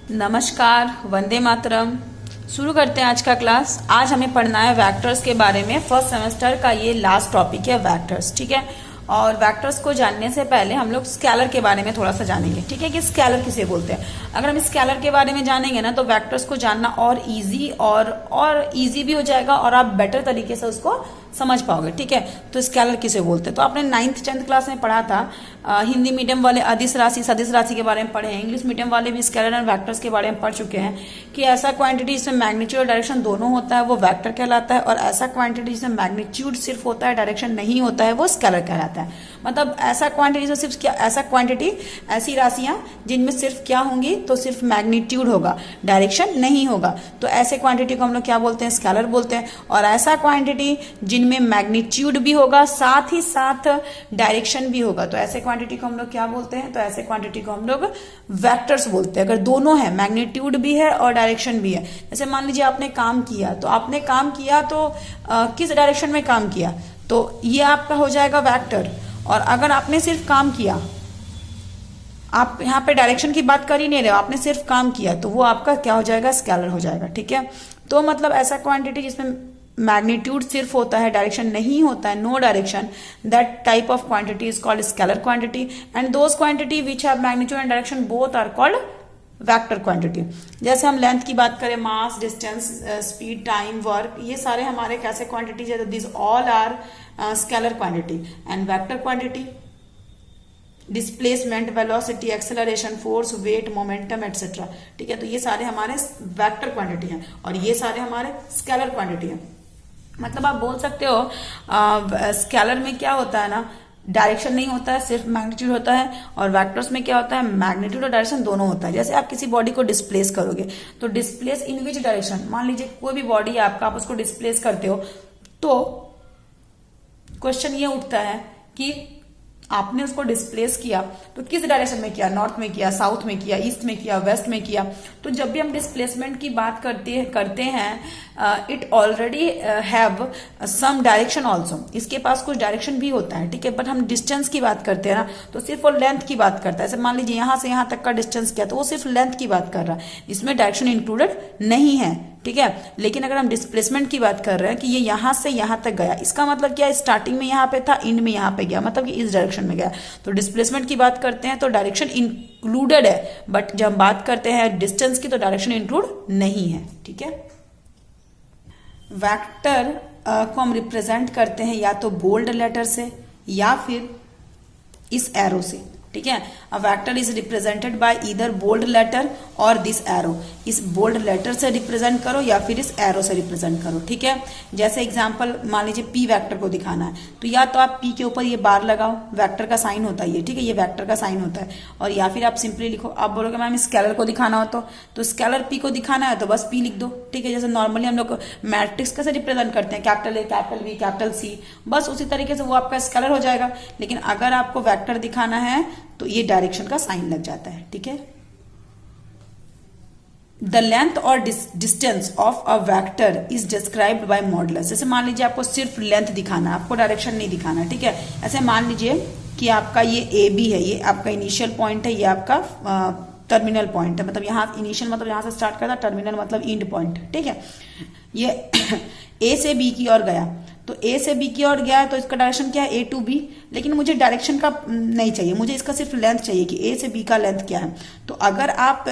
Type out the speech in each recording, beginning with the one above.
नमस्कार, वंदे मातरम। शुरू करते हैं आज का क्लास। आज हमें पढ़ना है वेक्टर्स के बारे में। फर्स्ट सेमेस्टर का ये लास्ट टॉपिक है वेक्टर्स, ठीक है। और वेक्टर्स को जानने से पहले हम लोग स्केलर के बारे में थोड़ा सा जानेंगे, ठीक है, कि स्केलर किसे बोलते हैं। अगर हम स्केलर के बारे में जानेंगे ना तो वेक्टर्स को जानना और इजी और इजी भी हो जाएगा और आप बेटर तरीके से उसको समझ पाओगे, ठीक है। तो स्केलर किसे बोलते हैं, तो आपने 9th 10th क्लास में पढ़ा था। हिंदी मीडियम वाले अदिश राशि सदिश राशि के बारे में पढ़े हैं। इंग्लिश मीडियम वाले भी स्केलर एंड वेक्टर्स के बारे में पढ़ चुके हैं कि ऐसा क्वांटिटी जिसमें मैग्नीट्यूड और डायरेक्शन दोनों होता है वो वेक्टर कहलाता है, और ऐसा क्वांटिटी जिसमें मैग्नीट्यूड सिर्फ होता है डायरेक्शन नहीं होता है वो स्केलर कहलाता है। मतलब ऐसा क्वांटिटी सिर्फ क्या, ऐसा क्वांटिटी ऐसी राशियां जिनमें सिर्फ क्या होंगी, तो सिर्फ मैग्नीट्यूड होगा, डायरेक्शन नहीं होगा, तो ऐसे क्वांटिटी को हम लोग क्या बोलते हैं, स्केलर बोलते हैं। और ऐसा क्वांटिटी जिनमें मैग्नीट्यूड भी होगा साथ ही साथ डायरेक्शन भी होगा, तो ऐसे क्वांटिटी को हम लोग क्या बोलते हैं, तो ऐसे क्वांटिटी को हम लोग वेक्टर्स बोलते हैं। अगर दोनों है, मैग्नीट्यूड भी है और डायरेक्शन भी है। जैसे मान लीजिए आपने काम किया, तो आपने काम किया तो किस डायरेक्शन में काम किया, तो ये आपका हो जाएगा वेक्टर। और अगर आपने सिर्फ काम किया, आप यहाँ पे डायरेक्शन की बात कर ही नहीं रहे हो, आपने सिर्फ काम किया, तो वो आपका क्या हो जाएगा, स्केलर हो जाएगा, ठीक है। तो मतलब ऐसा क्वांटिटी जिसमें मैग्नीट्यूड सिर्फ होता है डायरेक्शन नहीं होता है, no direction, that type of quantity is called scalar quantity. And those quantity which have magnitude and direction both are called vector quantity. जैसे हम लेंथ की बात करें, mass, distance, speed, time, work, ये सारे हमारे कैसे क्वांटिटीज है, this all are scalar quantity. And vector quantity displacement, velocity, acceleration, force, weight, momentum etcetera, ठीक है। तो ये सारे हमारे वेक्टर क्वांटिटी हैं और ये सारे हमारे स्केलर क्वांटिटी हैं। मतलब आप बोल सकते हो स्केलर में क्या होता है ना, डायरेक्शन नहीं होता है, सिर्फ मैग्नीट्यूड होता है। और वेक्टर्स में क्या होता है, मैग्नीट्यूड और डायरेक्शन दोनों होता है। जैसे आप किसी बॉडी को डिस्प्लेस करोगे, तो डिस्प्लेस इन विच डायरेक्शन, मान लीजिए कोई भी बॉडी है आपका, आप उसको डिस्प्लेस करते हो, तो क्वेश्चन ये उठता है कि आपने उसको डिस्प्लेस किया तो किस डायरेक्शन में किया, नॉर्थ में किया, साउथ में किया, ईस्ट में किया, वेस्ट में किया। तो जब भी हम डिस्प्लेसमेंट की बात करते हैं, it already have some direction also, इसके पास कुछ डायरेक्शन भी होता है, ठीक है। बट हम डिस्टेंस की बात करते हैं ना, तो सिर्फ वो लेंथ की बात करता है। जैसे मान लीजिए यहां से यहां तक का डिस्टेंस किया, तो वो सिर्फ लेंथ की बात कर रहा है, इसमें डायरेक्शन इंक्लूडेड नहीं है, ठीक है। लेकिन अगर हम डिस्प्लेसमेंट की बात कर रहे हैं कि ये यहां से यहां तक गया, इसका मतलब क्या, स्टार्टिंग में यहां पे था, एंड में यहां पे गया, मतलब कि इस डायरेक्शन में गया। तो डिस्प्लेसमेंट की बात करते हैं तो डायरेक्शन इंक्लूडेड है, बट जब हम बात करते हैं डिस्टेंस की तो डायरेक्शन इंक्लूड नहीं है, ठीक है। वेक्टर को हम रिप्रेजेंट करते हैं या तो बोल्ड लेटर से या फिर इस एरो से, ठीक है। A vector is represented by either bold letter और दिस एरो। इस बोल्ड लेटर से रिप्रेजेंट करो या फिर इस एरो से रिप्रेजेंट करो, ठीक है। जैसे एग्जांपल मान लीजिए पी वेक्टर को दिखाना है, तो या तो आप पी के ऊपर ये बार लगाओ, वेक्टर का साइन होता है ये, ठीक है, ये वेक्टर का साइन होता है। और या फिर आप सिंपली लिखो, आप बोलोगे मैम स्केलर को दिखाना हो तो स्केलर पी को दिखाना है तो बस पी लिख दो, ठीक है। जैसे नॉर्मली हम लोग मैट्रिक्स कैसे रिप्रेजेंट करते हैं, capital A, capital B, capital C, बस उसी तरीके से वो आपका स्केलर हो जाएगा। लेकिन अगर आपको वेक्टर दिखाना है तो ये डायरेक्शन का साइन लग जाता है, ठीक है। द लेंथ और distance of a vector is described bye modulus. जैसे मान लीजिए आपको सिर्फ लेंथ दिखाना है, आपको डायरेक्शन नहीं दिखाना, ठीक है। ऐसे मान लीजिए कि आपका ये ए बी है, ये आपका इनिशियल पॉइंट है, ये आपका टर्मिनल पॉइंट है। मतलब यहाँ इनिशियल मतलब यहाँ से स्टार्ट करता, टर्मिनल मतलब एंड पॉइंट, ठीक है। ये ए से बी की ओर गया, तो ए से बी की ओर गया है तो इसका डायरेक्शन क्या है, ए टू बी। लेकिन मुझे डायरेक्शन का नहीं चाहिए, मुझे इसका सिर्फ लेंथ चाहिए कि ए से बी का लेंथ क्या है। तो अगर आप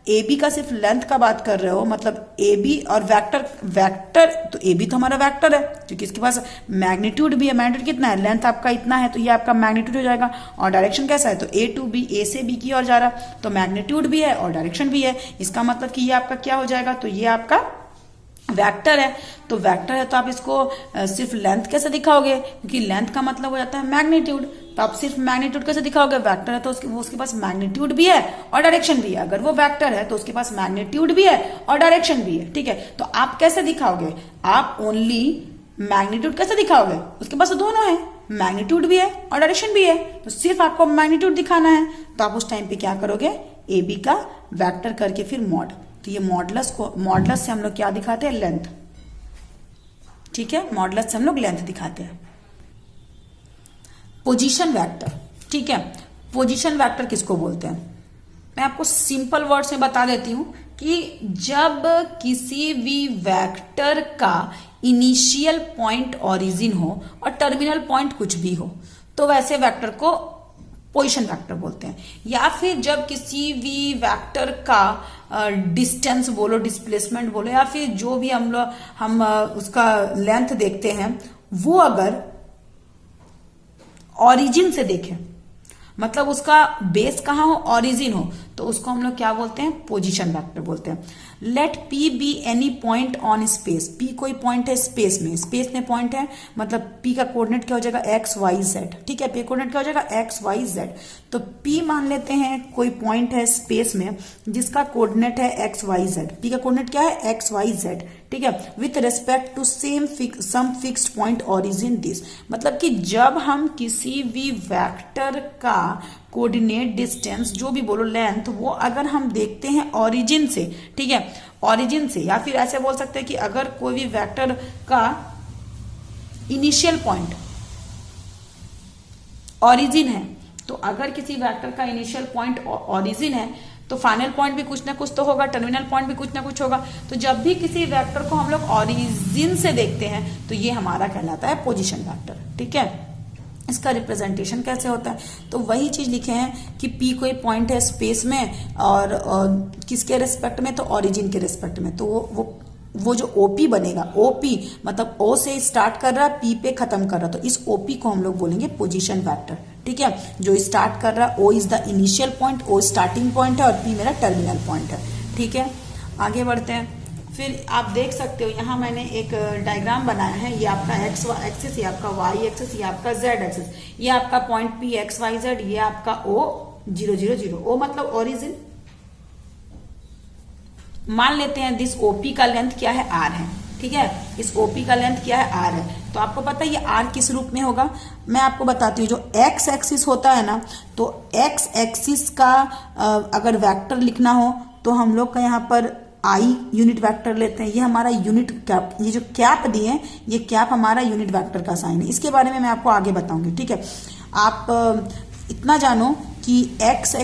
ए बी का सिर्फ लेंथ का बात कर रहे हो, मतलब ए बी और वेक्टर तो ए बी तो हमारा वेक्टर है क्योंकि इसके पास मैग्नीट्यूड भी है। मैग्नीट्यूड कितना है, लेंथ आपका इतना है, तो ये आपका मैग्नीट्यूड हो जाएगा। और डायरेक्शन कैसा है, तो ए टू बी, ए से बी की ओर जा रहा, तो मैग्नीट्यूड भी है और डायरेक्शन भी है। इसका मतलब कि ये आपका क्या हो जाएगा, तो ये आपका वेक्टर है। तो वेक्टर है तो आप इसको सिर्फ लेंथ कैसे दिखाओगे, क्योंकि लेंथ का मतलब हो जाता है मैग्नीट्यूड, तो आप सिर्फ मैग्नीट्यूड कैसे दिखाओगे, वेक्टर है तो उसके पास मैग्नीट्यूड भी है और डायरेक्शन भी है। अगर वो वेक्टर है तो उसके पास मैग्नीट्यूड भी है और डायरेक्शन भी है, ठीक है। तो आप कैसे दिखाओगे, आप ओनली मैग्नीट्यूड कैसे दिखाओगे, उसके पास तो दोनों है, मैग्नीट्यूड भी है और डायरेक्शन भी है। तो सिर्फ आपको मैग्नीट्यूड दिखाना है तो आप उस टाइम पे क्या करोगे, ए बी का वेक्टर करके फिर मॉड। तो ये मॉडुलस से हम लोग क्या दिखाते हैं, लेंथ, ठीक है। मॉडुलस से हम लोग लेंथ दिखाते हैं। पोजीशन वेक्टर, ठीक है। पोजीशन वेक्टर किसको बोलते हैं, मैं आपको सिंपल वर्ड्स में बता देती हूं कि जब किसी भी वेक्टर का इनिशियल पॉइंट ओरिजिन हो और टर्मिनल पॉइंट कुछ भी हो तो वैसे वेक्टर को पोजीशन वेक्टर बोलते हैं। या फिर जब किसी भी वेक्टर का डिस्टेंस बोलो, डिस्प्लेसमेंट बोलो, या फिर जो भी हम उसका लेंथ देखते हैं वो अगर ओरिजिन से देखें, मतलब उसका बेस कहाँ हो, ओरिजिन हो, तो उसको हम लोग क्या बोलते हैं, पोजीशन वेक्टर बोलते हैं। Let P be any point on space, P कोई पॉइंट है स्पेस में पॉइंट है, मतलब पी का कोऑर्डिनेट क्या हो जाएगा, एक्स वाई जेड। ठीक है, पी कोऑर्डिनेट क्या हो जाएगा, एक्स वाई जेड। तो पी मान लेते हैं कोई पॉइंट है स्पेस में जिसका कोऑर्डिनेट है एक्स वाई जेड। पी का कोऑर्डिनेट क्या है, एक्स वाई जेड। ठीक है, with respect to some fixed point origin this, मतलब कि जब हम किसी भी वेक्टर का कोऑर्डिनेट, डिस्टेंस, जो भी बोलो, लेंथ, वो अगर हम देखते हैं ओरिजिन से, ठीक है, ओरिजिन से, या फिर ऐसे बोल सकते हैं कि अगर कोई भी वेक्टर का इनिशियल पॉइंट ओरिजिन है, तो अगर किसी वेक्टर का इनिशियल पॉइंट ओरिजिन है तो फाइनल पॉइंट भी कुछ ना कुछ तो होगा, टर्मिनल पॉइंट भी कुछ ना कुछ होगा। तो जब भी किसी वेक्टर को हम लोग ओरिजिन से देखते हैं तो ये हमारा कहलाता है पोजीशन वेक्टर। ठीक है, इसका रिप्रेजेंटेशन कैसे होता है, तो वही चीज लिखे हैं कि पी कोई पॉइंट है स्पेस में और किसके रेस्पेक्ट में, तो ओरिजिन के रेस्पेक्ट में। तो वो जो ओपी बनेगा, ओपी मतलब ओ से स्टार्ट कर रहा है, पी पे खत्म कर रहा है, तो इस ओपी को हम लोग बोलेंगे पोजीशन वेक्टर। ठीक है, जो स्टार्ट कर रहा है, O is the initial point, O starting point है और पी मेरा टर्मिनल पॉइंट है। ठीक है, आगे बढ़ते हैं। फिर आप देख सकते हो यहाँ मैंने एक डायग्राम बनाया है, ये आपका एक्स एक्सिस, ये आपका वाई एक्सिस, ये आपका जेड एक्सिस, ये आपका point P x Y z, ये आपका ओ 0 0 0, ओ मतलब ओरिजिन। मान लेते हैं दिस ओपी का लेंथ क्या है, आर है। ठीक है, इस ओपी का लेंथ क्या है, आर है। तो आपको पता है ये आर किस रूप में होगा, मैं आपको बताती हूँ। जो एक्स एक्सिस होता है ना, तो एक्स एक्सिस का अगर वेक्टर लिखना हो तो हम लोग का यहाँ पर आई यूनिट वेक्टर लेते हैं। ये हमारा यूनिट कैप, ये जो कैप दिए हैं, ये कैप हमारा यूनिट वेक्टर का साइन है। इसके बारे में मैं आपको आगे बताऊंगी। ठीक है, आप इतना जानो कि एक्स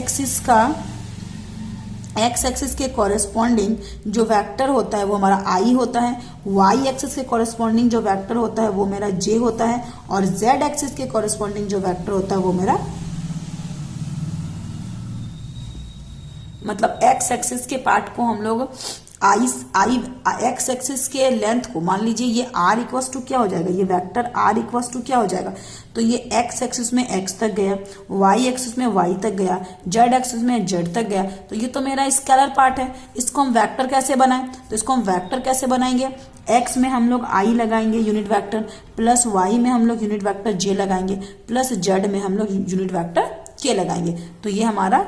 एक्सिस के कॉरेस्पॉन्डिंग जो वेक्टर होता है वो हमारा आई होता है, वाई एक्सिस के कॉरेस्पॉन्डिंग जो वेक्टर होता है वो मेरा जे होता है, और जेड एक्सिस के कॉरेस्पॉन्डिंग जो वेक्टर होता है वो मेरा, मतलब एक्स एक्सिस के पार्ट को हम लोग एक्स एक्सिस के लेंथ को मान लीजिए ये आर इक्वस टू क्या हो जाएगा, ये वेक्टर आर इक्वस टू क्या हो जाएगा, तो ये एक्स एक्सिस में एक्स तक गया, वाई एक्सिस में वाई तक गया, जेड एक्सिस में जेड तक गया। तो ये तो मेरा स्केलर पार्ट है। इसको हम वेक्टर कैसे बनाएं, तो इसको हम वेक्टर कैसे बनाएंगे, एक्स में हम लोग आई लगाएंगे यूनिट वेक्टर, प्लस वाई में हम लोग यूनिट वेक्टर जे लगाएंगे, प्लस जेड में हम लोग यूनिट वेक्टर के लगाएंगे। तो ये हमारा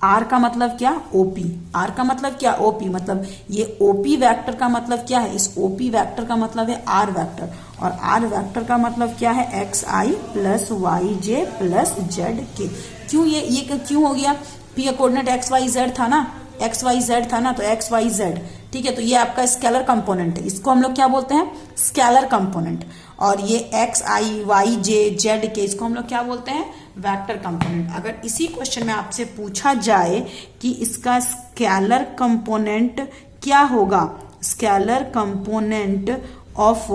आर का मतलब क्या, ओपी। आर का मतलब क्या, ओपी। मतलब ये ओपी वेक्टर का मतलब क्या है, इस ओपी वेक्टर का मतलब है आर वेक्टर, और आर वेक्टर का मतलब क्या है, x i plus y j plus z के। क्यों ये क्यों हो गया, पी का कोऑर्डिनेट एक्स वाई जेड था ना, एक्स वाई जेड था ना, तो एक्स वाई जेड। ठीक है, तो ये आपका स्केलर कंपोनेंट है, इसको हम लोग क्या बोलते हैं, स्केलर कंपोनेंट। और ये एक्स आई वाई जे जेड के, इसको हम लोग क्या बोलते हैं, वेक्टर कंपोनेंट। अगर इसी क्वेश्चन में आपसे पूछा जाए कि इसका स्केलर कंपोनेंट क्या होगा, स्केलर कंपोनेंट ऑफ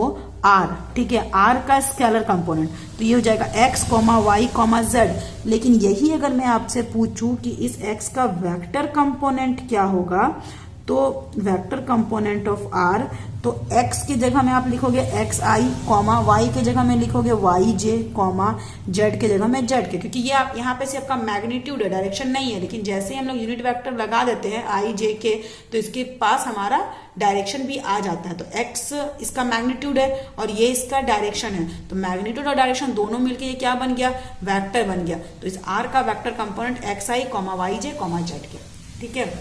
आर, ठीक है, आर का स्केलर कंपोनेंट, तो ये हो जाएगा x comma y comma z. लेकिन यही अगर मैं आपसे पूछूं कि इस एक्स का वेक्टर कंपोनेंट क्या होगा, तो वेक्टर कंपोनेंट ऑफ आर, तो x की जगह में आप लिखोगे एक्स आई कॉमा, वाई की जगह में लिखोगे वाई जे कॉमा, जेड की जगह में जेड के, क्योंकि ये आप यहाँ पे से आपका मैग्नीट्यूड है, डायरेक्शन नहीं है। लेकिन जैसे ही हम लोग यूनिट वेक्टर लगा देते हैं आई जे के, तो इसके पास हमारा डायरेक्शन भी आ जाता है। तो x इसका मैग्नीट्यूड है और ये इसका डायरेक्शन है, तो मैग्नीट्यूड और डायरेक्शन दोनों मिलकर ये क्या बन गया, वेक्टर बन गया। तो इस आर का वेक्टर कंपोनेंट एक्स आई कॉमा वाई जे कॉमा जेड के। ठीक है,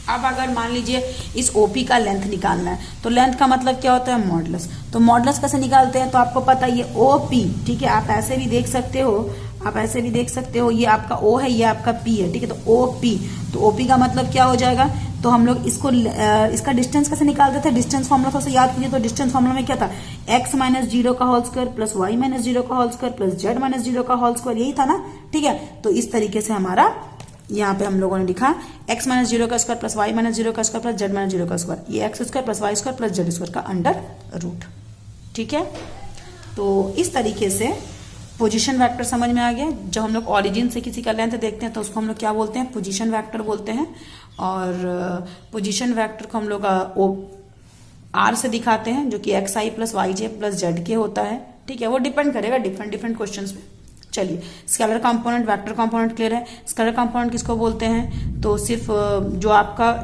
अब अगर मान लीजिए इस ओपी का लेंथ निकालना है, तो लेंथ का मतलब क्या होता है, मॉडुलस। तो मॉडुलस कैसे निकालते हैं, तो आपको पता है ये ओपी, ठीक है, आप ऐसे भी देख सकते हो, ये आपका ओ है, ये आपका पी है। ठीक है, तो ओपी, तो ओपी का मतलब क्या हो जाएगा, तो हम लोग इसको इसका डिस्टेंस कैसे निकालते थे, डिस्टेंस फॉर्मूला थोड़ा सा याद कीजिए। तो डिस्टेंस फॉर्मूला में क्या था, x माइनस 0 का whole square plus Y minus 0 का whole square plus Z minus 0 का होल स्क्वायर, यही था ना। ठीक है, तो इस तरीके से हमारा यहाँ पे हम लोगों ने लिखा x माइनस जीरो का square plus Y minus zero का square plus Z minus zero का स्क्वायर, ये X square plus Y square plus Z square का अंडर रूट। ठीक है, तो इस तरीके से पोजीशन वेक्टर समझ में आ गया। जब हम लोग ऑरिजिन से किसी का लेंथ देखते हैं तो उसको हम लोग क्या बोलते हैं, पोजीशन वेक्टर बोलते हैं। और पोजीशन वेक्टर को हम लोग आर से दिखाते हैं, जो कि x i plus y j plus z के होता है। ठीक है, वो डिपेंड करेगा डिफरेंट डिफरेंट क्वेश्चंस में। चलिए, scalar component vector component clear है। स्केलर कंपोनेंट किसको बोलते हैं, तो सिर्फ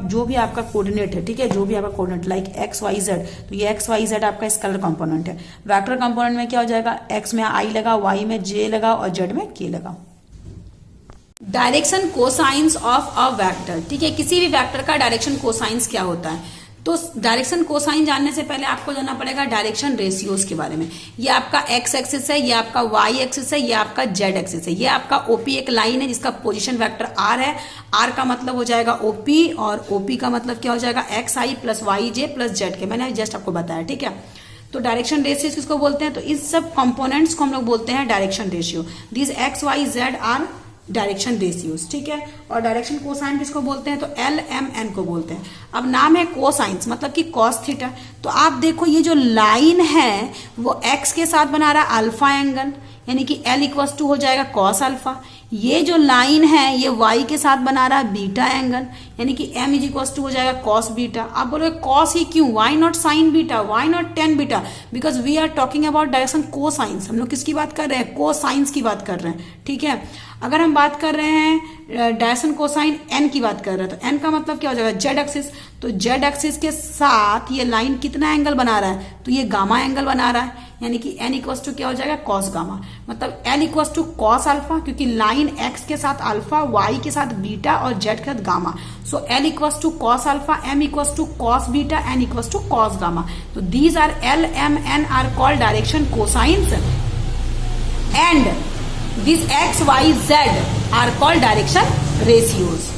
जो भी आपका कोऑर्डिनेट है, ठीक है, जो भी आपका coordinate like x Y z, तो ये एक्स वाई जेड आपका स्केलर कंपोनेंट है। वेक्टर कंपोनेंट में क्या हो जाएगा, एक्स में आई लगा, वाई में जे लगा और जेड में के लगा। Direction cosines of a vector, ठीक है, किसी भी वेक्टर का डायरेक्शन कोसाइंस क्या होता है। तो डायरेक्शन कोसाइन जानने से पहले आपको जानना पड़ेगा डायरेक्शन रेशियोज के बारे में। ये आपका एक्स एक्सिस है, ये आपका वाई एक्सिस है, ये आपका जेड एक्सिस है। ये आपका ओपी एक लाइन है जिसका पोजीशन वेक्टर आर है। आर का मतलब हो जाएगा ओपी और ओपी का मतलब क्या हो जाएगा, x i plus y j plus z के। मैंने जस्ट आपको बताया। ठीक है, तो डायरेक्शन रेशियोज किसको बोलते हैं, तो इस सब कंपोनेंट्स को हम लोग बोलते हैं direction ratio. This x Y Z are direction ratios. ठीक है, और डायरेक्शन कोसाइन किसको बोलते हैं, तो एल एम एन को बोलते हैं। अब नाम है कोसाइंस, मतलब कि कॉस थीटा। तो आप देखो ये जो लाइन है वो एक्स के साथ बना रहा है अल्फा एंगल, यानी कि एल इक्वल्स टू हो जाएगा कॉस अल्फा। ये जो लाइन है ये वाई के साथ बना रहा है बीटा एंगल, यानी कि एम इज इक्वल्स टू हो जाएगा कॉस बीटा। आप बोलोगे कॉस ही क्यों, why not sine beta, why not tan beta, because we are talking about direction cosines. हम लोग किसकी बात कर रहे हैं, कोसाइंस की बात कर रहे हैं। ठीक है, अगर हम बात कर रहे हैं डायरेक्शन कोसाइन एन की बात कर रहे हैं, तो एन का मतलब क्या हो जाएगा, जेड एक्सिस। तो जेड एक्सिस के साथ ये लाइन कितना एंगल बना रहा है, तो ये गामा एंगल बना रहा है, यानी कि एन इक्वल्स टू क्या हो जाएगा, कॉस गामा। मतलब L equals to cos alpha, क्योंकि लाइन एक्स के साथ अल्फा, वाई के साथ बीटा और जेड के साथ gamma. So L equals to cos alpha, M equals to cos beta, N equals to cos gamma. तो these are L M N are called direction cosines and this x Y Z are called direction ratios.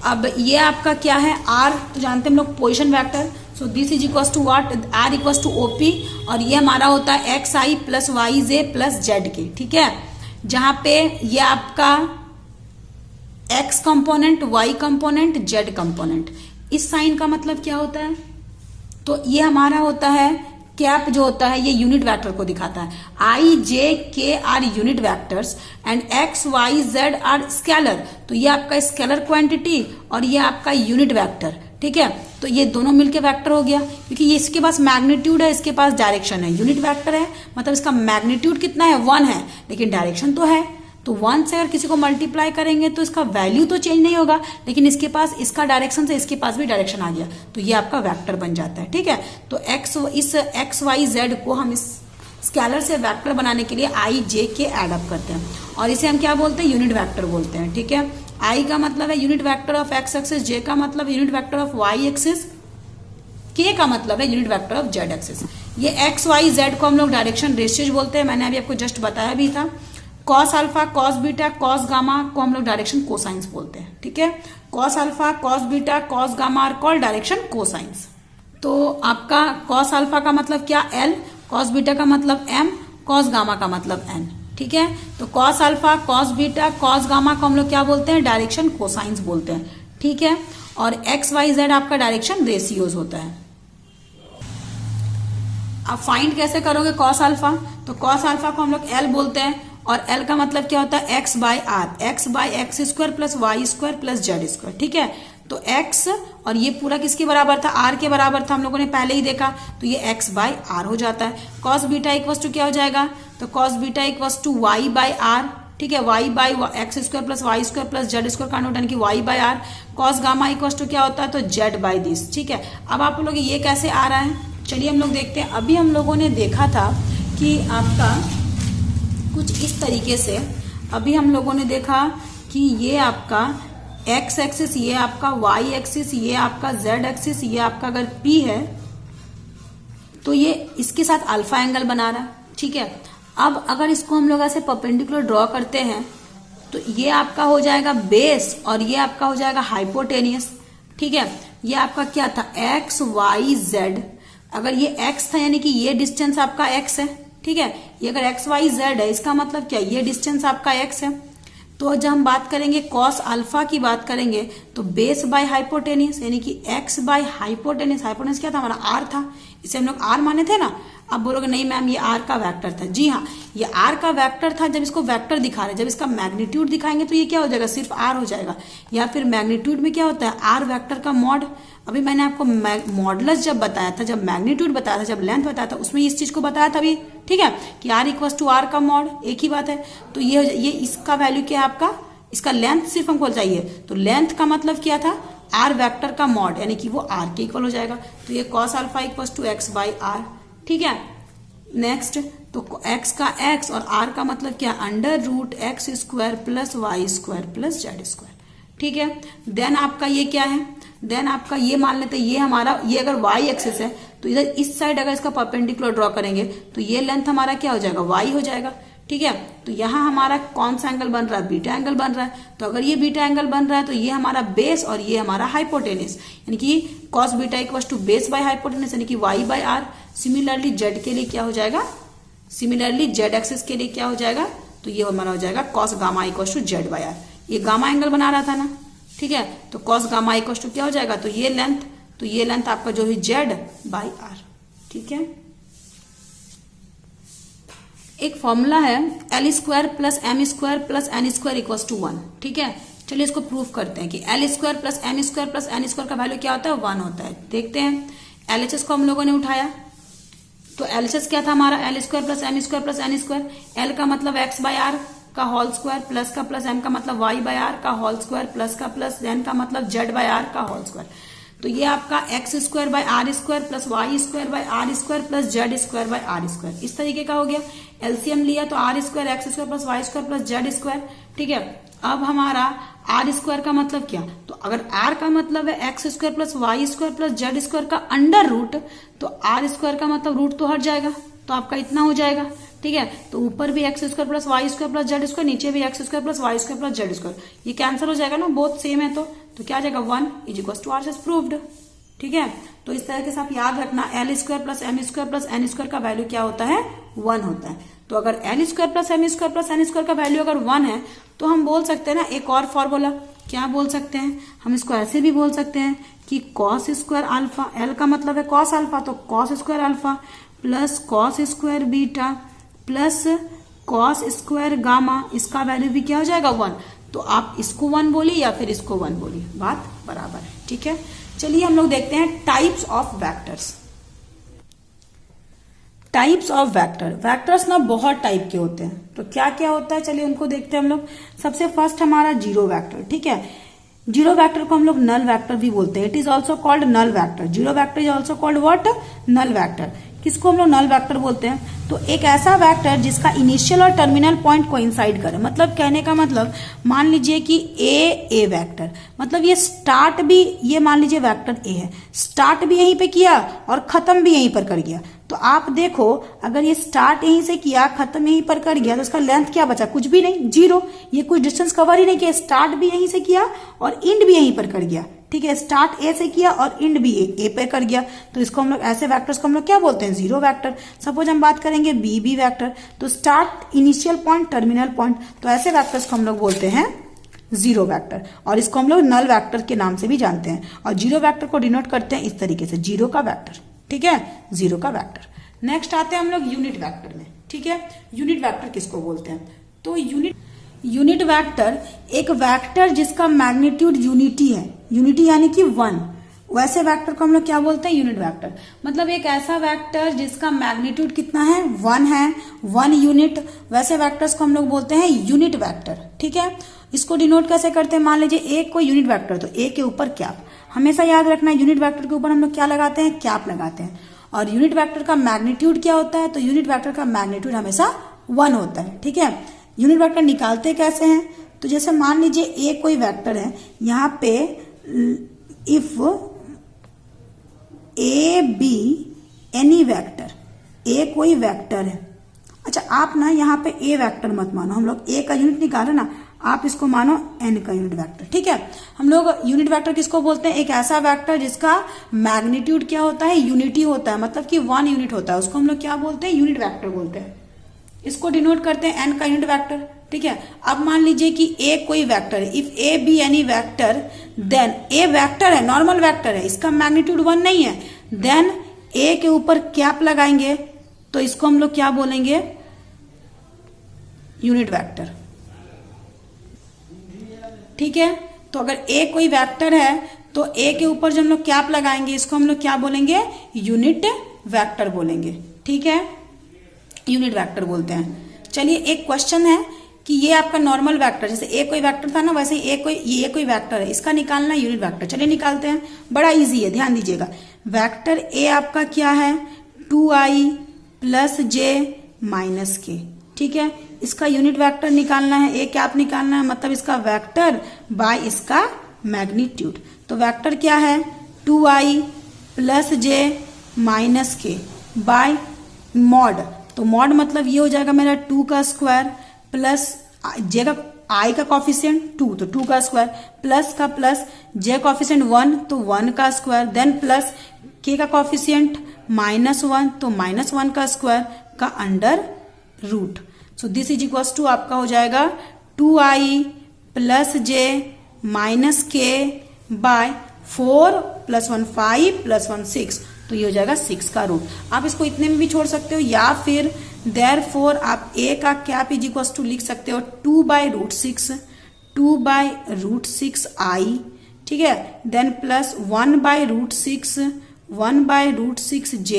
अब ये आपका क्या है, are, तो जानते हैं हम लोग position vector. So this is equals to what, R equals to OP, और ये हमारा होता है x i plus y j plus z k. ठीक है, जहां पे ये आपका x component, y component, z component. इस साइन का मतलब क्या होता है, तो ये हमारा होता है कैप, जो होता है ये यूनिट वेक्टर को दिखाता है। I j k are unit vectors and x Y Z are scalar. तो ये आपका स्केलर क्वांटिटी और ये आपका यूनिट वेक्टर। ठीक है, तो ये दोनों मिलके वेक्टर हो गया, क्योंकि ये इसके पास मैग्नीट्यूड है, इसके पास डायरेक्शन है। यूनिट वेक्टर है मतलब इसका मैग्नीट्यूड कितना है, 1 है, लेकिन डायरेक्शन तो है। तो 1 से अगर किसी को मल्टीप्लाई करेंगे तो इसका वैल्यू तो चेंज नहीं होगा, लेकिन इसके पास इसका डायरेक्शन से इसके पास भी डायरेक्शन आ गया, तो ये आपका वेक्टर बन जाता है। ठीक है, तो इस एक्स वाई जेड को हम इस स्केलर से वेक्टर बनाने के लिए आई जे के एड अप करते हैं, और इसे हम क्या बोलते हैं, यूनिट वेक्टर बोलते हैं। ठीक है, आई का मतलब है unit vector of X axis, J का मतलब unit vector of Y axis, K का मतलब है unit vector of Z axis. ये एक्स वाई जेड को हम लोग डायरेक्शन रेशियोज बोलते हैं, मैंने अभी आपको जस्ट बताया भी था। Cos alpha, cos beta, cos gamma को हम लोग डायरेक्शन कोसाइंस बोलते हैं। ठीक है, cos alpha, cos beta, cos gamma are called direction cosines. तो आपका कॉस अल्फा का मतलब क्या, एल, कॉस बीटा का मतलब एम, कॉस गामा का मतलब एन। ठीक है, तो cos alpha, cos beta, cos gamma को हम लोग क्या बोलते हैं, डायरेक्शन कोसाइंस बोलते हैं। ठीक है, और एक्स वाई जेड आपका डायरेक्शन रेशियोज होता है। आप फाइंड कैसे करोगे कॉस अल्फा, तो कॉस अल्फा को हम लोग एल बोलते हैं, और एल का मतलब क्या होता है, x by R, x by x square plus Y square plus Z square. ठीक है, तो एक्स और ये पूरा किसके बराबर था, आर के बराबर था, हम लोगों ने पहले ही देखा, तो ये एक्स बाय आर हो जाता है। कॉस बीटा इक्वल्स टू क्या हो जाएगा, तो cos beta equals to y by R. ठीक है, y by x square plus Y square plus Z square का नोट, यानी कि y by R. Cos gamma equals to क्या होता है, तो जेड बाय दिस। ठीक है, अब आप लोग ये कैसे आ रहा है, चलिए हम लोग देखते हैं। अभी हम लोगों ने देखा था कि आपका कुछ इस तरीके से, अभी हम लोगों ने देखा कि ये आपका एक्स एक्सिस, ये आपका वाई एक्सिस, ये आपका जेड एक्सिस, ये आपका अगर पी है तो ये इसके साथ अल्फा एंगल बना रहा है। ठीक है, अब अगर इसको हम लोग ऐसे परपेंडिकुलर ड्रॉ करते हैं तो ये आपका हो जाएगा बेस और ये आपका हो जाएगा हाइपोटेनियस। ठीक है, ये आपका क्या था, एक्स वाई जेड। अगर ये एक्स था यानी कि ये डिस्टेंस आपका एक्स है। ठीक है, ये अगर एक्स वाई जेड है इसका मतलब क्या, ये डिस्टेंस आपका एक्स है। तो जब हम बात करेंगे कॉस अल्फा की बात करेंगे तो बेस बाय हाइपोटेनियस यानी कि एक्स बाय हाइपोटेनियस। हाइपोटेनियस क्या था हमारा आर था, इसे हम लोग आर माने थे ना। अब बोलोगे नहीं मैम ये आर का वेक्टर था। जी हाँ, ये आर का वेक्टर था। जब इसको वेक्टर दिखा रहे, जब इसका मैग्नीट्यूड दिखाएंगे तो ये क्या हो जाएगा, सिर्फ आर हो जाएगा। या फिर मैग्नीट्यूड में क्या होता है, आर वेक्टर का मॉड। अभी मैंने आपको मॉडलस जब बताया था, जब मैग्नीट्यूड बताया था, जब लेंथ बताया था, उसमें इस चीज को बताया था अभी, ठीक है, कि आर इक्वल टू आर का मॉड, एक ही बात है। तो ये इसका वैल्यू क्या है आपका, इसका लेंथ सिर्फ हमको चाहिए। तो लेंथ का मतलब क्या था, आर वेक्टर का मॉड, यानी कि वो आर के इक्वल हो जाएगा। तो ये cos alpha equal to x by R, ठीक है। नेक्स्ट, तो एक्स का एक्स और आर का मतलब क्या, under root x square plus Y square plus Z square, ठीक है। देन आपका ये क्या है, देन आपका ये मान लेते हैं, ये हमारा, ये अगर वाई एक्सिस है तो इधर इस साइड अगर इसका परपेंडिकुलर ड्रॉ करेंगे तो ये लेंथ हमारा क्या हो जाएगा, वाई हो जाएगा, ठीक है। तो यहाँ हमारा कौन सा एंगल बन रहा है, बीटा एंगल बन रहा है। तो अगर ये बीटा एंगल बन रहा है तो ये हमारा बेस और ये हमारा हाइपोटेनिस, यानी कि cos beta equal to base by hypotenuse, यानी कि y by R. Similarly z के लिए क्या हो जाएगा, सिमिलरली जेड एक्सिस के लिए क्या हो जाएगा, तो ये हमारा हो जाएगा cos gamma equal to z by R. ये गामा एंगल बना रहा था ना, ठीक है। तो कॉस गामा इक्वल टू क्या हो जाएगा, तो ये लेंथ, तो ये लेंथ आपका जो है जेड बाई आर, ठीक है। एक फॉर्मूला है L square plus M square plus N square equal to 1, ठीक है। चलिए इसको प्रूफ करते हैं कि L square plus M square plus N square का वैल्यू क्या होता है, 1 होता है। देखते हैं, एलएचएस को हम लोगों ने उठाया, तो एलएचएस क्या था हमारा, L square plus M square plus N square. L का मतलब एक्स बाय आर का होल स्क्वायर, प्लस का प्लस, एम का मतलब वाई बाय आर का होल स्क्वायर, प्लस का प्लस, एन का मतलब जेड बाय आर का होल स्क्वायर। तो ये आपका x square by R square plus Y square by R square plus Z square by R square, इस तरीके का हो गया। एलसीएम लिया तो R square x square plus Y square plus Z square, ठीक है। अब हमारा आर स्क्वायर का मतलब क्या, तो अगर आर का मतलब है x square plus Y square plus Z square का अंडर रूट, तो आर स्क्वायर का मतलब रूट तो हट जाएगा, तो आपका इतना हो जाएगा, ठीक है। तो ऊपर भी x square plus Y square plus Z square, नीचे भी x square plus Y square plus Z square, ये कैंसिल हो जाएगा ना, बोथ सेम है। तो क्या आ जाएगा, 1 is equal to r, proved, ठीक है। तो इस तरह से आप याद रखना, l square plus M square plus N square का वैल्यू क्या होता है, 1 होता है। तो अगर l square plus M square plus N square का वैल्यू अगर 1 है तो हम बोल सकते हैं ना एक और फॉर्मूला, क्या बोल सकते हैं, हम इसको ऐसे भी बोल सकते हैं कि कॉस स्क्वायर अल्फा, एल का मतलब है कॉस अल्फा, तो cos square alpha plus cos square beta plus cos square gamma, इसका वैल्यू भी क्या हो जाएगा, 1। तो आप इसको 1 बोलिए या फिर इसको 1 बोलिए, बात बराबर है, ठीक है। चलिए हम लोग देखते हैं types of vectors. Types of vector, vectors ना बहुत टाइप के होते हैं, तो क्या क्या होता है चलिए उनको देखते हैं हम लोग। सबसे फर्स्ट हमारा जीरो वेक्टर, ठीक है। जीरो वेक्टर को हम लोग नल वेक्टर भी बोलते हैं, it is also called null vector. Zero vector is also called what, null vector. किसको हम लोग नल वेक्टर बोलते हैं, तो एक ऐसा वेक्टर जिसका इनिशियल और टर्मिनल पॉइंट कोइंसाइड करे। मतलब कहने का मतलब, मान लीजिए कि ए वेक्टर, मतलब ये स्टार्ट भी, ये मान लीजिए वेक्टर ए है, स्टार्ट भी यहीं पे किया और खत्म भी यहीं पर कर गया। तो आप देखो, अगर ये स्टार्ट यहीं से किया, खत्म यहीं पर कर गया, तो इसका लेंथ क्या बचा, कुछ भी नहीं, 0। ये कुछ डिस्टेंस कवर ही नहीं किया, स्टार्ट भी यहीं से किया और एंड भी यहीं पर कर गया, ठीक है। स्टार्ट ए से किया और एंड भी ए पे कर गया, तो इसको हम लोग, ऐसे वेक्टर्स को हम लोग क्या बोलते हैं, जीरो वेक्टर। सपोज हम बात करेंगे बी वेक्टर, तो start, initial point, terminal point, तो ऐसे वेक्टर्स को हम लोग बोलते हैं जीरो वेक्टर, और इसको हम लोग नल वेक्टर के नाम से भी जानते हैं। और जीरो वेक्टर को डिनोट करते हैं इस तरीके से, जीरो का वेक्टर, ठीक है, जीरो का वेक्टर। नेक्स्ट आते हैं हम लोग यूनिट वेक्टर में, ठीक है। यूनिट वेक्टर किसको बोलते हैं, तो यूनिट वेक्टर एक वेक्टर जिसका मैग्नीट्यूड यूनिटी है, यूनिटी यानी कि 1, वैसे वेक्टर को हम लोग क्या बोलते हैं, यूनिट वेक्टर। मतलब एक ऐसा वेक्टर जिसका मैग्नीट्यूड कितना है, 1 है, 1 यूनिट, वैसे वेक्टर्स को हम लोग बोलते हैं यूनिट वेक्टर, ठीक है। इसको डिनोट कैसे करते हैं, मान लीजिए एक कोई यूनिट वेक्टर, तो ए के ऊपर कैप, हमेशा याद रखना है यूनिट वेक्टर के ऊपर हम लोग क्या लगाते हैं, कैप लगाते हैं। और यूनिट वेक्टर का मैग्नीट्यूड क्या होता है, तो यूनिट वेक्टर का मैग्नीट्यूड हमेशा 1 होता है, ठीक है। यूनिट वेक्टर निकालते कैसे हैं, तो जैसे मान लीजिए ए कोई वेक्टर है, यहाँ पे if A B any vector, A कोई वेक्टर है। अच्छा आप ना यहाँ पे ए वेक्टर मत मानो, हम लोग ए का यूनिट निकाले ना, आप इसको मानो एन का यूनिट वेक्टर, ठीक है। हम लोग यूनिट वेक्टर किसको बोलते हैं, एक ऐसा वेक्टर जिसका मैग्नीट्यूड क्या होता है, यूनिटी होता है, मतलब कि 1 यूनिट होता है, उसको हम लोग क्या बोलते हैं, यूनिट वेक्टर बोलते हैं, इसको डिनोट करते हैं एन का यूनिट वेक्टर, ठीक है। अब मान लीजिए कि ए कोई वेक्टर है, if A B any vector then a vector है, नॉर्मल वेक्टर है, इसका मैग्नीट्यूड 1 नहीं है, देन ए के ऊपर कैप लगाएंगे तो इसको हम लोग क्या बोलेंगे, यूनिट वेक्टर, ठीक है। तो अगर ए कोई वेक्टर है तो ए के ऊपर जो हम लोग कैप लगाएंगे इसको हम लोग क्या बोलेंगे, यूनिट वेक्टर बोलेंगे, ठीक है, यूनिट वेक्टर बोलते हैं। चलिए एक क्वेश्चन है कि ये आपका नॉर्मल वेक्टर, जैसे ए कोई वेक्टर था ना वैसे ही ये कोई वेक्टर है, इसका निकालना यूनिट वेक्टर। चलिए निकालते हैं, बड़ा इजी है, ध्यान दीजिएगा। वेक्टर ए आपका क्या है, 2i प्लस जे माइनस के, ठीक है। इसका यूनिट वेक्टर निकालना है, ए कैप निकालना है, मतलब इसका वेक्टर बाय इसका मैग्नीट्यूड। तो वेक्टर क्या है, 2i plus j minus k bye mod, तो मॉड मतलब ये हो जाएगा मेरा 2 का स्क्वायर प्लस जे का आई का कॉफिशिएंट 2 तो 2 का स्क्वायर प्लस का प्लस जे कॉफिशिएंट 1 तो 1 का स्क्वायर, देन प्लस के का कॉफिशिएंट -1 तो -1 का स्क्वायर का under root. So this is equals to आपका हो जाएगा 2i plus j minus k by 4 + 1 5 + 1 6, तो ये हो जाएगा 6 का रूट। आप इसको इतने में भी छोड़ सकते हो या फिर देयरफॉर आप a का कैप इज इक्वल्स टू लिख सकते हो 2/√6 2/√6i, ठीक है, then plus 1/√6 1/√6j,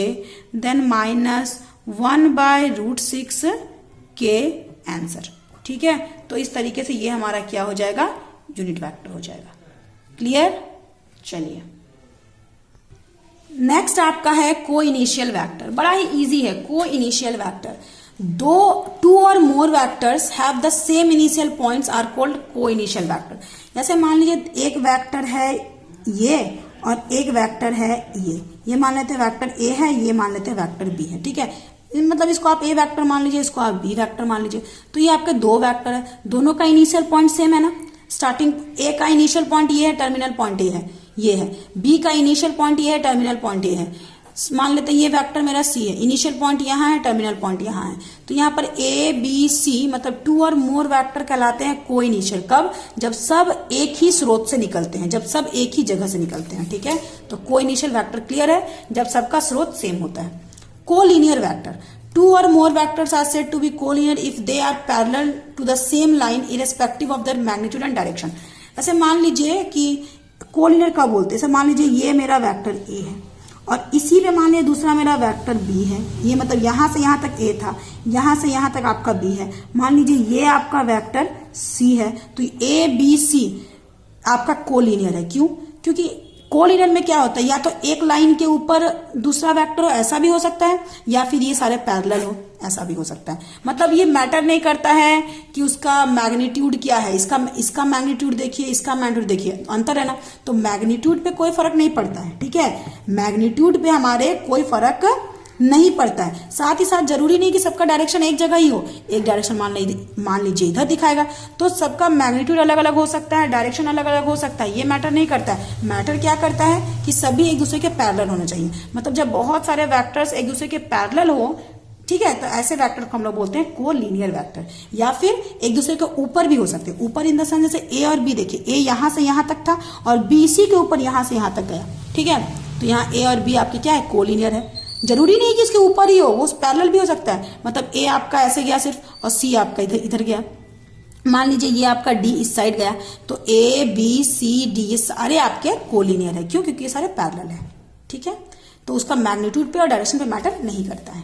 then minus 1/√6 के आंसर, ठीक है। तो इस तरीके से ये हमारा क्या हो जाएगा, यूनिट वेक्टर हो जाएगा। क्लियर। चलिए नेक्स्ट आपका है को इनिशियल वेक्टर, बड़ा ही इजी है। को initial vector, two or more vectors have the same initial points are called coinitial vector. जैसे मान लीजिए एक वेक्टर है ये और एक वेक्टर है ये मान लेते हैं वेक्टर ए है, ये मान लेते हैं वेक्टर बी है, ठीक है। मतलब इसको आप ए वेक्टर मान लीजिए, इसको आप बी वेक्टर मान लीजिए। तो ये आपके दो वेक्टर है, दोनों का इनिशियल पॉइंट सेम है ना। स्टार्टिंग ए का इनिशियल पॉइंट ये है, टर्मिनल पॉइंट ये है, बी का इनिशियल पॉइंट ये है, टर्मिनल पॉइंट ये है। मान लेते हैं ये वेक्टर मेरा सी है, इनिशियल पॉइंट यहाँ है, टर्मिनल पॉइंट यहाँ है। तो यहाँ पर ए बी सी मतलब टू और मोर वेक्टर कहलाते हैं को इनिशियल। कब, जब सब एक ही स्रोत से निकलते हैं, जब सब एक ही जगह से निकलते हैं, ठीक है। तो को इनिशियल वेक्टर क्लियर है, जब सबका स्रोत सेम होता है। Collinear vector, two or more vectors are said to be collinear if they are parallel to the same line irrespective of their magnitude and direction। ऐसे मान लीजिए कि कोलिनियर कब बोलते हैं, ऐसे मान लीजिए ये मेरा वेक्टर ए है और इसी पे मान लीजिए दूसरा मेरा वेक्टर बी है। ये मतलब यहां से यहां तक ए था, यहां से यहां तक आपका बी है। मान लीजिए ये आपका वेक्टर सी है, तो ए बी सी आपका कोलिनियर है। क्यों? क्योंकि कोलिनियर में क्या होता है, या तो एक लाइन के ऊपर दूसरा वेक्टर हो, ऐसा भी हो सकता है, या फिर ये सारे पैरेलल हो, ऐसा भी हो सकता है। मतलब ये मैटर नहीं करता है कि उसका मैग्नीट्यूड क्या है, इसका मैग्नीट्यूड देखिए, इसका मैग्नीट्यूड देखिए, अंतर है ना। तो मैग्नीट्यूड पे कोई फर्क नहीं पड़ता है, ठीक है। मैग्नीट्यूड पे हमारे कोई फर्क नहीं पड़ता है। साथ ही साथ जरूरी नहीं कि सबका डायरेक्शन एक जगह ही हो। एक डायरेक्शन मान लीजिए इधर दिखाएगा तो सबका मैग्नीट्यूड अलग अलग हो सकता है, डायरेक्शन अलग अलग हो सकता है। ये मैटर नहीं करता है। मैटर क्या करता है कि सभी एक दूसरे के पैरेलल होने चाहिए। मतलब जब बहुत सारे वेक्टर्स एक दूसरे के पैरेलल हो, ठीक है, तो ऐसे वेक्टर को हम लोग बोलते हैं कोलिनियर वेक्टर। या फिर एक दूसरे के ऊपर भी हो सकते हैं। ऊपर इन द सेंस जैसे ए और बी, देखिए ए यहां से यहां तक था और बी सी के ऊपर यहां से यहां तक गया, ठीक है। तो यहाँ ए और बी आपके क्या है, कोलिनियर है। जरूरी नहीं कि इसके ऊपर ही हो, वो पैरेलल भी हो सकता है। मतलब ए आपका ऐसे गया सिर्फ और सी आपका इधर गया। मान लीजिए ये आपका डी इस साइड गया, तो ए बी सी डी ये सारे आपके कोलिनियर है। क्यों? क्योंकि ये सारे पैरेलल है, ठीक है। तो उसका मैग्नीट्यूड पे और डायरेक्शन पे मैटर नहीं करता है।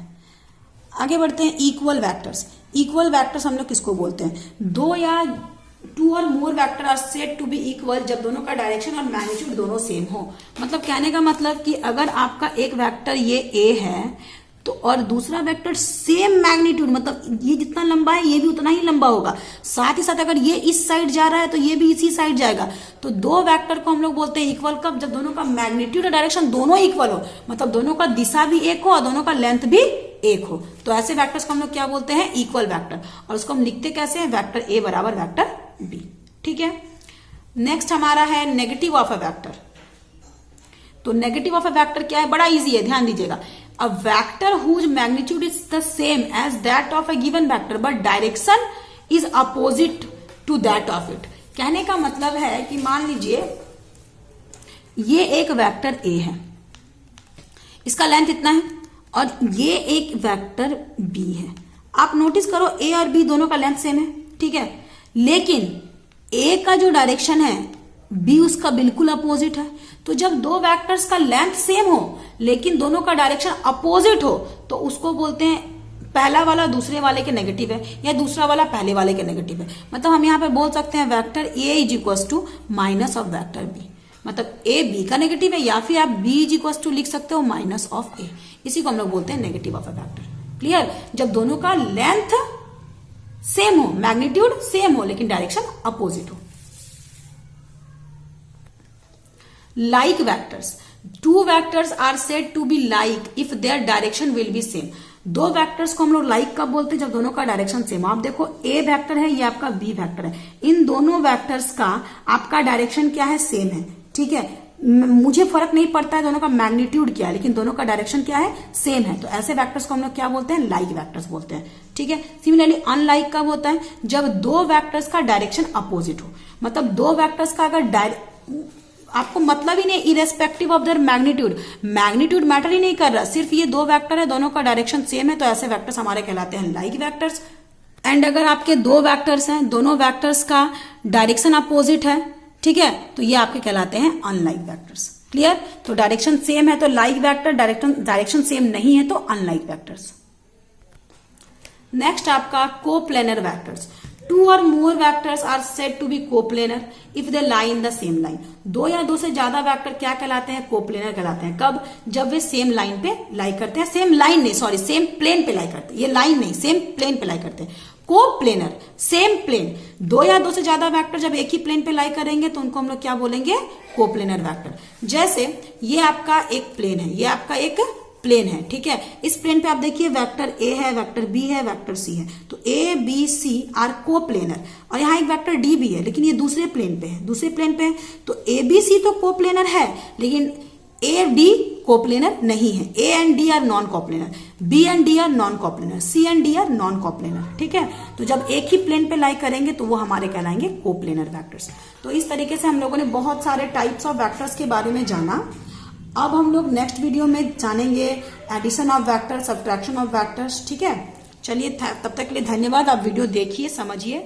आगे बढ़ते हैं, इक्वल वेक्टर्स। इक्वल वेक्टर्स हम लोग किसको बोलते हैं, दो या two or more vector are said to be equal जब दोनों का डायरेक्शन और मैग्नीट्यूड दोनों सेम हो। मतलब कहने का मतलब कि अगर आपका एक वेक्टर ये ए है तो और दूसरा वेक्टर सेम मैग्नीट्यूड, मतलब ये जितना लंबा है ये भी उतना ही लंबा होगा। साथ ही साथ अगर ये इस साइड जा रहा है तो ये भी इसी साइड जाएगा। तो दो वेक्टर को हम लोग बोलते हैं इक्वल कब, जब दोनों का मैग्नीट्यूड और डायरेक्शन दोनों इक्वल हो। मतलब दोनों का दिशा भी एक हो और दोनों का लेंथ भी एक हो। तो ऐसे वेक्टर्स को हम लोग क्या बोलते हैं, इक्वल वेक्टर। और उसको हम लिखते कैसे हैं, वेक्टर ए बराबर वेक्टर बी, ठीक है। नेक्स्ट हमारा है नेगेटिव ऑफ अ वेक्टर। तो नेगेटिव ऑफ अ वेक्टर क्या है, बड़ा इजी है, ध्यान दीजिएगा। A vector whose magnitude is the same as that of a given vector but direction is opposite to that of it. कहने का मतलब है कि मान लीजिए ये एक वेक्टर ए है, इसका लेंथ इतना है, और ये एक वेक्टर बी है। आप नोटिस करो ए और बी दोनों का लेंथ सेम है, ठीक है, लेकिन ए का जो डायरेक्शन है बी उसका बिल्कुल अपोजिट है। तो जब दो वेक्टर्स का लेंथ सेम हो लेकिन दोनों का डायरेक्शन अपोजिट हो तो उसको बोलते हैं पहला वाला दूसरे वाले के नेगेटिव है या दूसरा वाला पहले वाले के नेगेटिव है। मतलब हम यहाँ पे बोल सकते हैं vector a is equal to minus of vector b, मतलब ए बी का नेगेटिव है, या फिर आप बी इज इक्वल टू लिख सकते हो माइनस ऑफ ए। इसी को हम लोग बोलते हैं negative of a vector. Clear? जब दोनों का लेंथ सेम हो, मैग्नीट्यूड सेम हो, लेकिन डायरेक्शन अपोजिट हो। Like vectors, two vectors are said to be like if their direction will be same। दो वेक्टर्स को हम लोग लाइक कब बोलते हैं? जब दोनों का डायरेक्शन सेम। आप देखो ए वेक्टर है, ये आपका बी वेक्टर है, इन दोनों वेक्टर्स का आपका डायरेक्शन क्या है? सेम है, ठीक है। मुझे फर्क नहीं पड़ता है दोनों का मैग्नीट्यूड क्या है, लेकिन दोनों का डायरेक्शन क्या है? सेम है। तो ऐसे वेक्टर्स को हम लोग क्या बोलते हैं? लाइक वेक्टर्स बोलते हैं, ठीक है। सिमिलरली अनलाइक कब होता है? जब दो वेक्टर्स का डायरेक्शन अपोजिट हो। मतलब दो वेक्टर्स का अगर आपको मतलब ही नहीं irrespective of their magnitude, magnitude matter ही नहीं कर रहा, सिर्फ ये दो वेक्टर है, दोनों का डायरेक्शन सेम है, तो ऐसे वेक्टर्स हमारे कहलाते हैं लाइक वेक्टर्स। एंड अगर आपके दो वेक्टर्स हैं, दोनों वेक्टर्स का डायरेक्शन अपोजिट है, ठीक है, तो ये आपके कहलाते हैं अनलाइक वेक्टर्स। क्लियर? तो डायरेक्शन सेम है तो लाइक वेक्टर, डायरेक्शन सेम नहीं है तो अनलाइक वेक्टर्स। नेक्स्ट आपका coplanar vectors. Two or more vectors are said to be coplanar if they lie in the same line. दो या दो से ज्यादा वेक्टर क्या कहलाते हैं? कोप्लेनर कहलाते हैं। कब? जब वे सेम लाइन पे लाई करते हैं, सेम लाइन नहीं, सॉरी, सेम प्लेन पे लाई करते हैं, ये लाइन नहीं, सेम प्लेन पे लाई करते हैं। Coplanar, same plane. दो या दो से ज्यादा वेक्टर जब एक ही प्लेन पे लाई करेंगे तो उनको हम लोग क्या बोलेंगे? Coplanar vector. जैसे ये आपका एक प्लेन है, ये आपका एक प्लेन है, ठीक है। इस प्लेन पे आप देखिए वेक्टर ए है, वेक्टर बी है, वेक्टर सी है, तो a b c are coplanar. और यहाँ एक वेक्टर डी भी है, लेकिन ये दूसरे प्लेन पे है, दूसरे प्लेन पे है, तो ए बी सी तो कोप्लेनर है, लेकिन ए डी कोप्लेनर नहीं है। A and d are non coplanar, b and d are non coplanar, c and d are non coplanar, ठीक है। तो जब एक ही प्लेन पे लाई करेंगे तो वो हमारे कहलाएंगे कोप्लेनर वेक्टर्स। तो इस तरीके से हम लोगों ने बहुत सारे टाइप्स ऑफ वेक्टर्स के बारे में जाना। अब हम लोग नेक्स्ट वीडियो में जानेंगे addition of vector, subtraction of vectors, ठीक है। चलिए, तब तक के लिए धन्यवाद। आप वीडियो देखिए, समझिए।